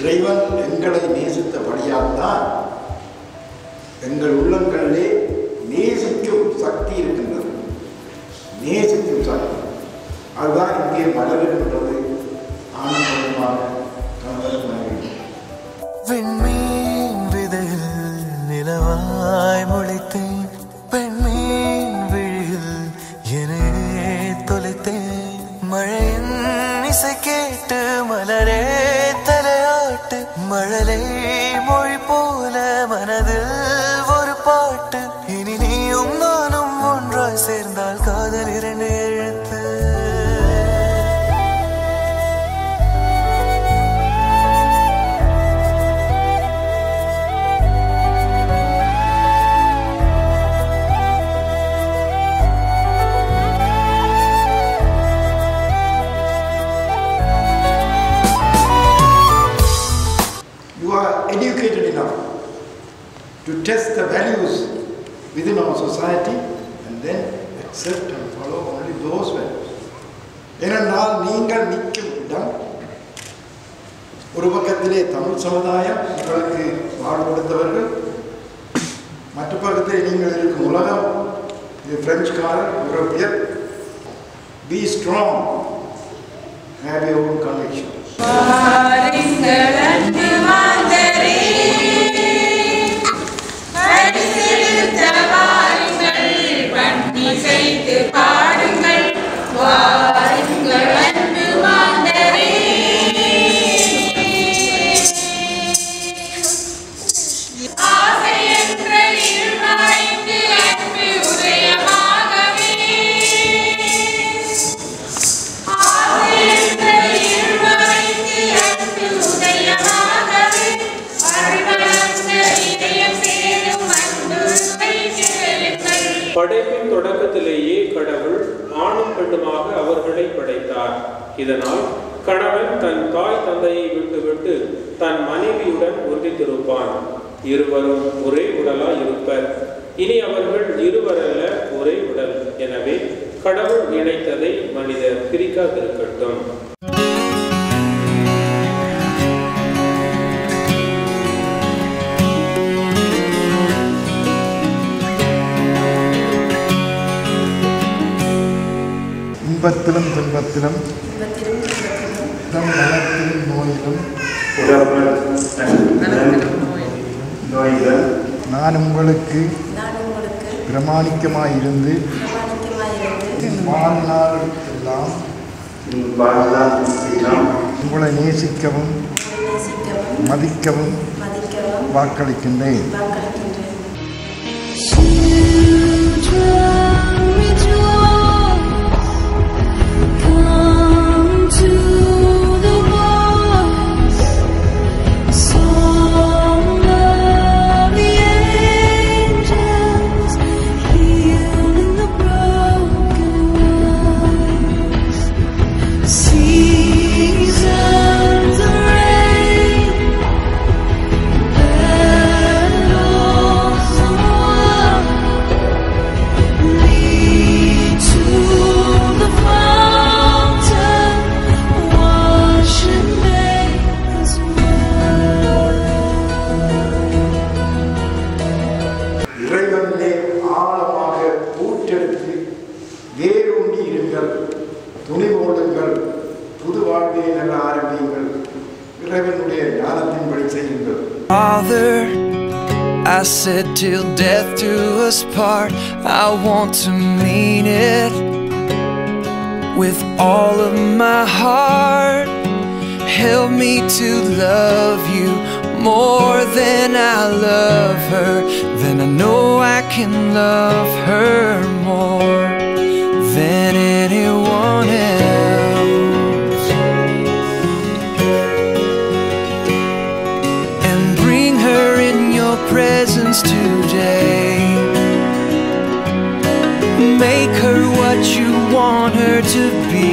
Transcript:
இறைவன் எங்களை நேசித்தபடியால் தான் எங்கள் உள்ளங்களிலே நேசிக்கும் சக்தி இருக்கின்றது. நேசிக்கும் சக்தி அதுதான் இங்கே மலர்கின்றது. ஆனந்தமாக விண்மீன் விதையில் நிலவாய் முளைத்தேன், பெண்மீன் விழியில் என்னே தொலைத்தேன். மழையின் இசை கேட்டு மலரே தலையாட்டு, மழலை மொழி போல மனதில் ஒரு பாட்டு. இனி நீயும் நானும் ஒன்றாய் சேர்ந்தால் காதல் இரண்டு எழுத்து. Educated enough to test the values within our society and then accept and follow only those values. ஏனென்றால் நீங்கள் நிற்கும் இடம் ஒரு பக்கத்திலே தமிழ் சமுதாயம் உங்களுக்கு வாழ் கொடுத்தவர்கள், மற்ற பக்கத்திலே நீங்கள் இருக்கும் உலகம், இது பிரெஞ்சுக்காரர், யூரோப்பியர். Be strong, have your own conviction. படைப்பின் தொடக்கத்திலேயே கடவுள் ஆணும் பெண்ணுமாக அவர்களை படைத்தார். இதனால் கணவன் தன் தாய் தந்தையை விட்டுவிட்டு தன் மனைவியுடன் ஒன்றித்திருப்பான். இருவரும் ஒரே உடலாய் இருப்பர். இனி அவர்கள் இருவரல்ல ஒரே உடல். எனவே கடவுள் இணைத்ததை மனிதர் பிரிக்காதிருக்கட்டும். இன்பத்திலும் துன்பத்திலும் நலத்திலும் நோயிலும் நான் உங்களுக்கு பிரமாணிக்கமாயிருந்து வாழ்நாள் எல்லாம் உங்களை நேசிக்கவும் மதிக்கவும் வாக்களிக்கின்றேன். Father, I said till death do us part, I want to mean it with all of my heart. Help me to love you more than I love her. Then I know I can love her more than anyone else. And bring her in your presence today. Make her what you want her to be.